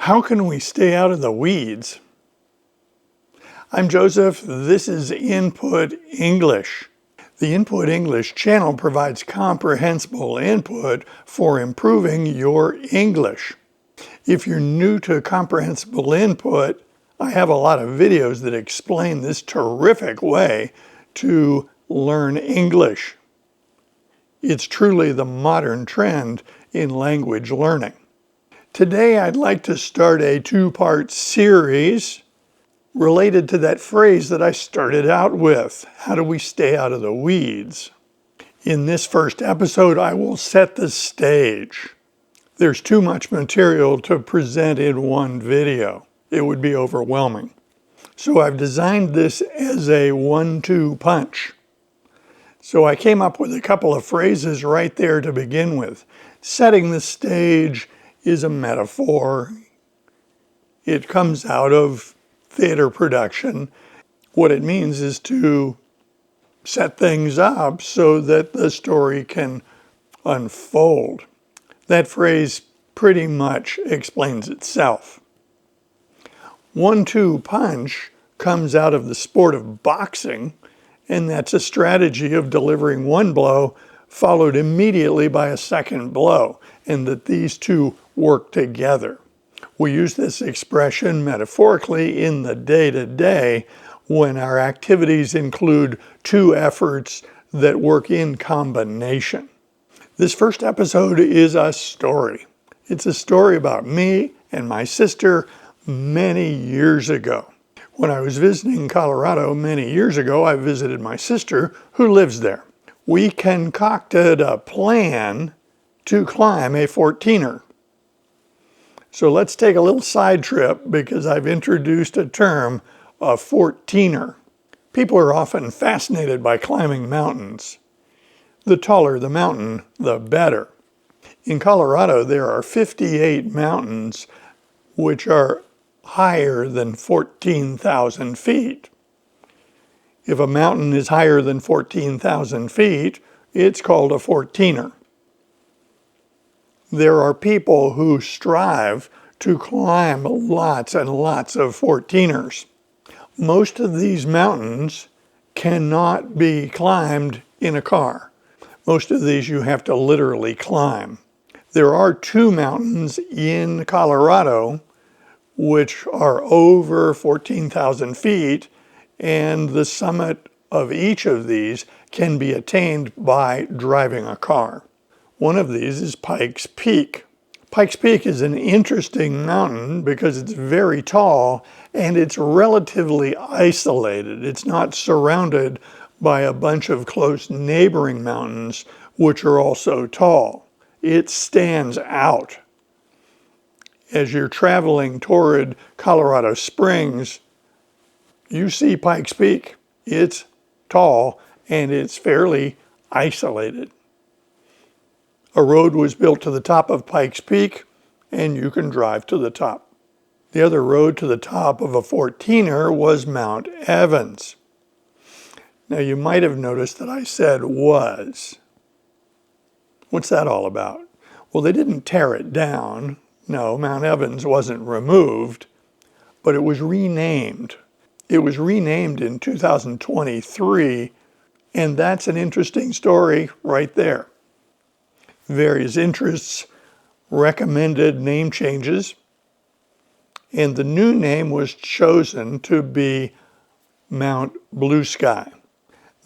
How can we stay out of the weeds? I'm Joseph. This is Input English. The Input English channel provides comprehensible input for improving your English. If you're new to comprehensible input, I have a lot of videos that explain this terrific way to learn English. It's truly the modern trend in language learning. Today, I'd like to start a two-part series related to that phrase that I started out with. How do we stay out of the weeds? In this first episode, I will set the stage. There's too much material to present in one video. It would be overwhelming. So I've designed this as a 1-2 punch. So I came up with a couple of phrases right there to begin with. Setting the stage is a metaphor. It comes out of theater production. What it means is to set things up so that the story can unfold. That phrase pretty much explains itself. 1-2 punch comes out of the sport of boxing, and that's a strategy of delivering one blow followed immediately by a second blow, and that these two work together. We use this expression metaphorically in the day-to-day when our activities include two efforts that work in combination. This first episode is a story. It's a story about me and my sister many years ago. When I was visiting Colorado many years ago, I visited my sister who lives there. We concocted a plan to climb a 14er. So let's take a little side trip because I've introduced a term, a 14er. People are often fascinated by climbing mountains. The taller the mountain, the better. In Colorado, there are 58 mountains which are higher than 14,000 feet. If a mountain is higher than 14,000 feet, it's called a 14er. There are people who strive to climb lots and lots of 14ers. Most of these mountains cannot be climbed in a car. Most of these you have to literally climb. There are two mountains in Colorado which are over 14,000 feet, and the summit of each of these can be attained by driving a car. One of these is Pikes Peak. Pikes Peak is an interesting mountain because it's very tall and it's relatively isolated. It's not surrounded by a bunch of close neighboring mountains which are also tall. It stands out. As you're traveling toward Colorado Springs, you see Pikes Peak. It's tall and it's fairly isolated. A road was built to the top of Pikes Peak and you can drive to the top. The other road to the top of a 14er was Mount Evans. Now you might have noticed that I said was. What's that all about? Well, they didn't tear it down. No, Mount Evans wasn't removed, but it was renamed. It was renamed in 2023, and that's an interesting story right there. Various interests recommended name changes, and the new name was chosen to be Mount Blue Sky.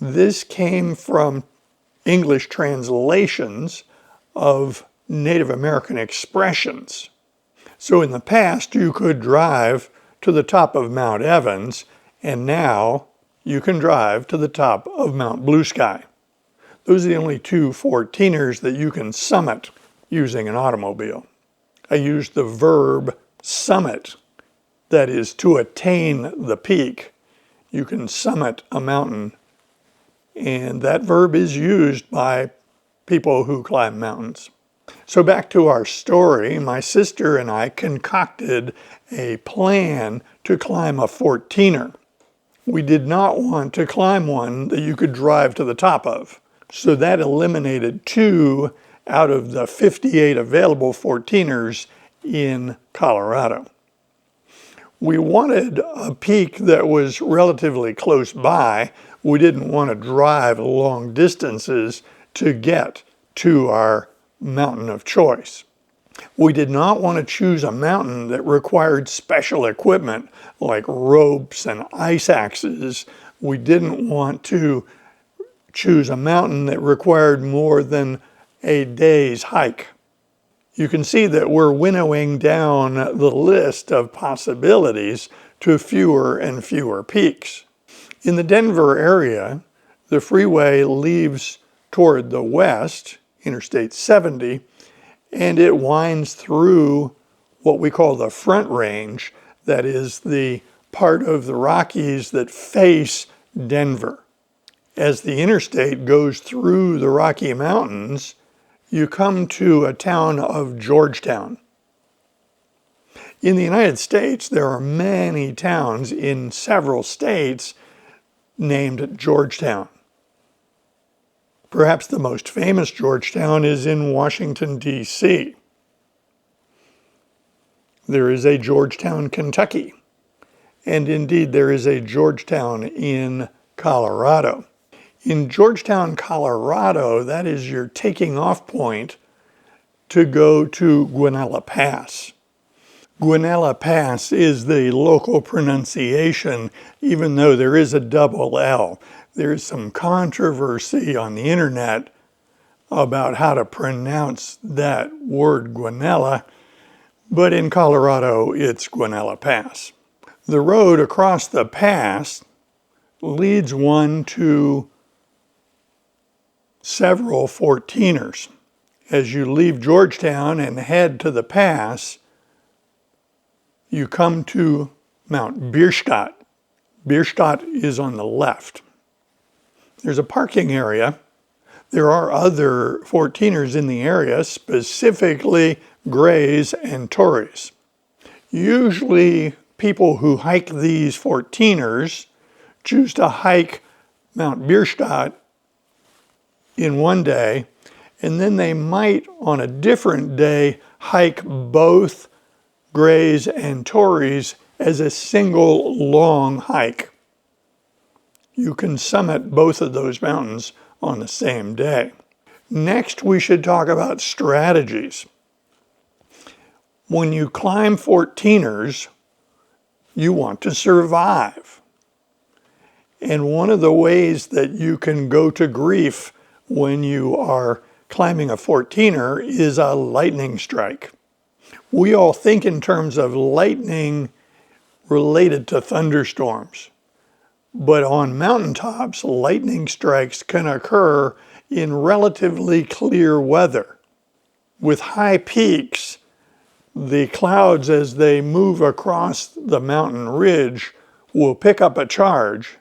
This came from English translations of Native American expressions. So in the past, you could drive to the top of Mount Evans, and now you can drive to the top of Mount Blue Sky. Those are the only two 14ers that you can summit using an automobile. I used the verb summit, that is to attain the peak. You can summit a mountain, and that verb is used by people who climb mountains. So back to our story, my sister and I concocted a plan to climb a 14er. We did not want to climb one that you could drive to the top of. So that eliminated two out of the 58 available 14ers in Colorado. We wanted a peak that was relatively close by. We didn't want to drive long distances to get to our mountain of choice. We did not want to choose a mountain that required special equipment like ropes and ice axes. We didn't want to choose a mountain that required more than a day's hike. You can see that we're winnowing down the list of possibilities to fewer and fewer peaks. In the Denver area, the freeway leaves toward the west, Interstate 70, and it winds through what we call the Front Range, that is the part of the Rockies that face Denver. As the interstate goes through the Rocky Mountains, you come to a town of Georgetown. In the United States, there are many towns in several states named Georgetown. Perhaps the most famous Georgetown is in Washington, D.C. There is a Georgetown, Kentucky, and indeed there is a Georgetown in Colorado. In Georgetown, Colorado, that is your taking off point to go to Guanella Pass. Guanella Pass is the local pronunciation, even though there is a double L. There's some controversy on the internet about how to pronounce that word Guanella, but in Colorado, it's Guanella Pass. The road across the pass leads one to several 14ers. As you leave Georgetown and head to the pass, you come to Mount Bierstadt. Bierstadt is on the left. There's a parking area. There are other 14ers in the area, specifically Grays and Tories. Usually people who hike these 14ers choose to hike Mount Bierstadt in one day, and then they might on a different day hike both Grays and Tories as a single long hike. You can summit both of those mountains on the same day. Next, we should talk about strategies. When you climb 14ers, you want to survive. And one of the ways that you can go to grief when you are climbing a 14er is a lightning strike. We all think in terms of lightning related to thunderstorms. But on mountaintops, lightning strikes can occur in relatively clear weather. With high peaks, the clouds as they move across the mountain ridge will pick up a charge,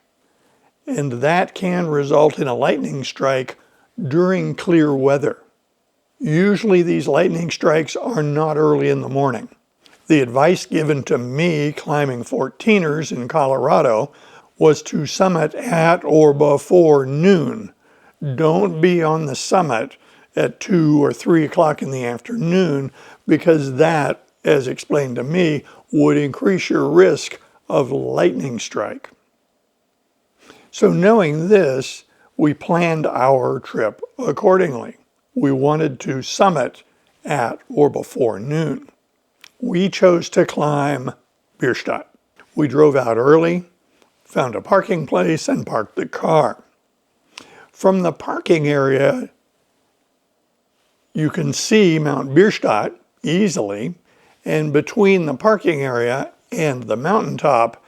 and that can result in a lightning strike during clear weather. Usually these lightning strikes are not early in the morning. The advice given to me climbing 14ers in Colorado was to summit at or before noon. Don't be on the summit at 2 or 3 o'clock in the afternoon, because that, as explained to me, would increase your risk of lightning strike. So knowing this, we planned our trip accordingly. We wanted to summit at or before noon. We chose to climb Bierstadt. We drove out early, found a parking place, and parked the car. From the parking area, you can see Mount Bierstadt easily, and between the parking area and the mountaintop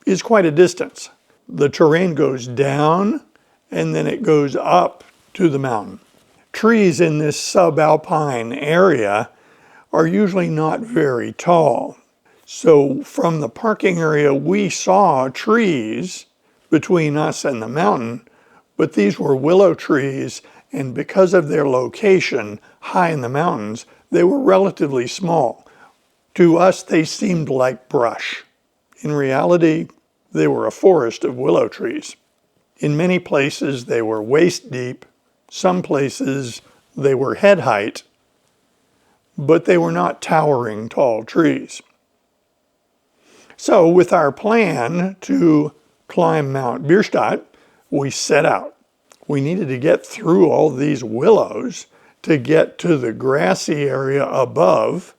is quite a distance. The terrain goes down and then it goes up to the mountain. Trees in this subalpine area are usually not very tall. So from the parking area, we saw trees between us and the mountain, but these were willow trees, and because of their location high in the mountains, they were relatively small. To us, they seemed like brush. In reality, they were a forest of willow trees. In many places, they were waist deep. Some places, they were head height. but they were not towering tall trees. So with our plan to climb Mount Bierstadt, we set out. We needed to get through all these willows to get to the grassy area above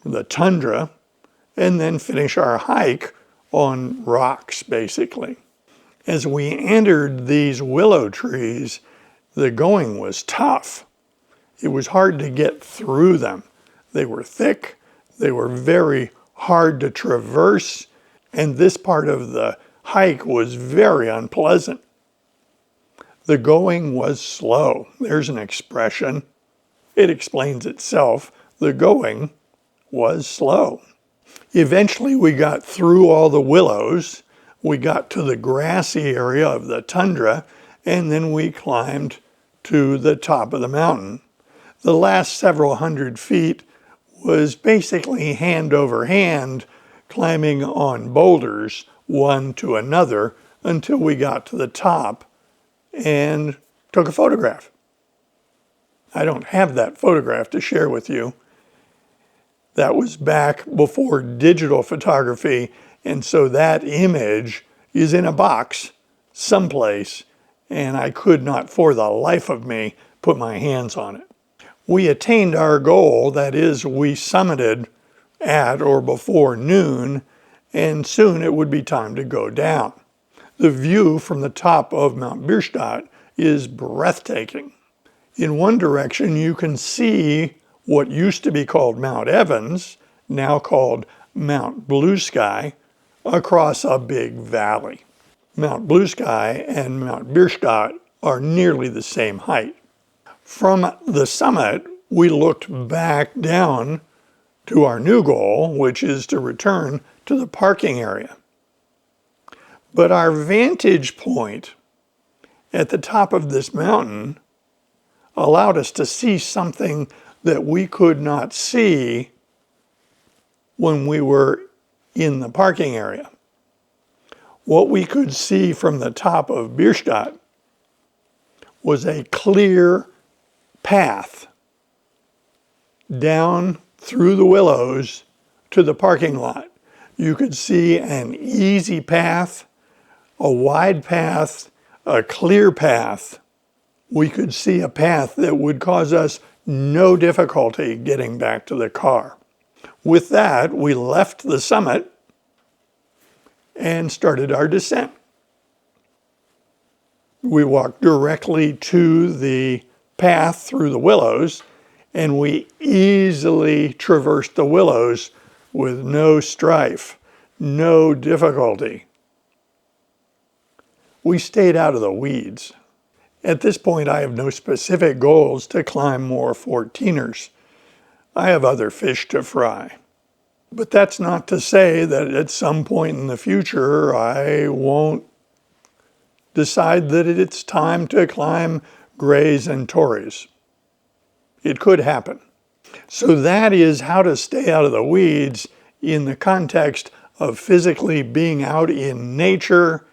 the tundra and then finish our hike on rocks, basically. As we entered these willow trees, the going was tough. It was hard to get through them. They were thick, they were very hard to traverse, and this part of the hike was very unpleasant. The going was slow. There's an expression. It explains itself. The going was slow. Eventually we got through all the willows, we got to the grassy area of the tundra, and then we climbed to the top of the mountain. The last several hundred feet was basically hand over hand, climbing on boulders one to another until we got to the top and took a photograph. I don't have that photograph to share with you. That was back before digital photography, and so that image is in a box someplace, and I could not for the life of me put my hands on it. We attained our goal, that is, we summited at or before noon, and soon it would be time to go down. The view from the top of Mount Bierstadt is breathtaking. In one direction, you can see what used to be called Mount Evans, now called Mount Blue Sky, across a big valley. Mount Blue Sky and Mount Bierstadt are nearly the same height. From the summit, we looked back down to our new goal, which is to return to the parking area. But our vantage point at the top of this mountain allowed us to see something that we could not see when we were in the parking area. What we could see from the top of Bierstadt was a clear path down through the willows to the parking lot. You could see an easy path, a wide path, a clear path. We could see a path that would cause us no difficulty getting back to the car. With that, we left the summit and started our descent. We walked directly to the path through the willows, and we easily traversed the willows with no strife, no difficulty. We stayed out of the weeds. At this point, I have no specific goals to climb more 14ers. I have other fish to fry. But that's not to say that at some point in the future, I won't decide that it's time to climb grays and tories. It could happen. So that is how to stay out of the weeds in the context of physically being out in nature.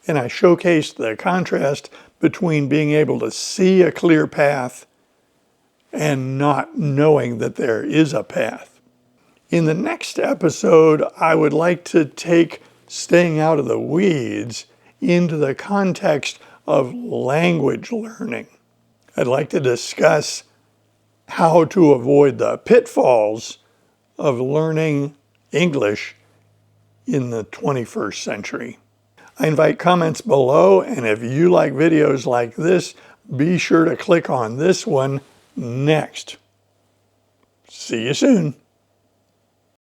And I showcased the contrast between being able to see a clear path and not knowing that there is a path. In the next episode, I would like to take staying out of the weeds into the context of language learning. I'd like to discuss how to avoid the pitfalls of learning English in the 21st century. I invite comments below, and if you like videos like this, be sure to click on this one next. See you soon.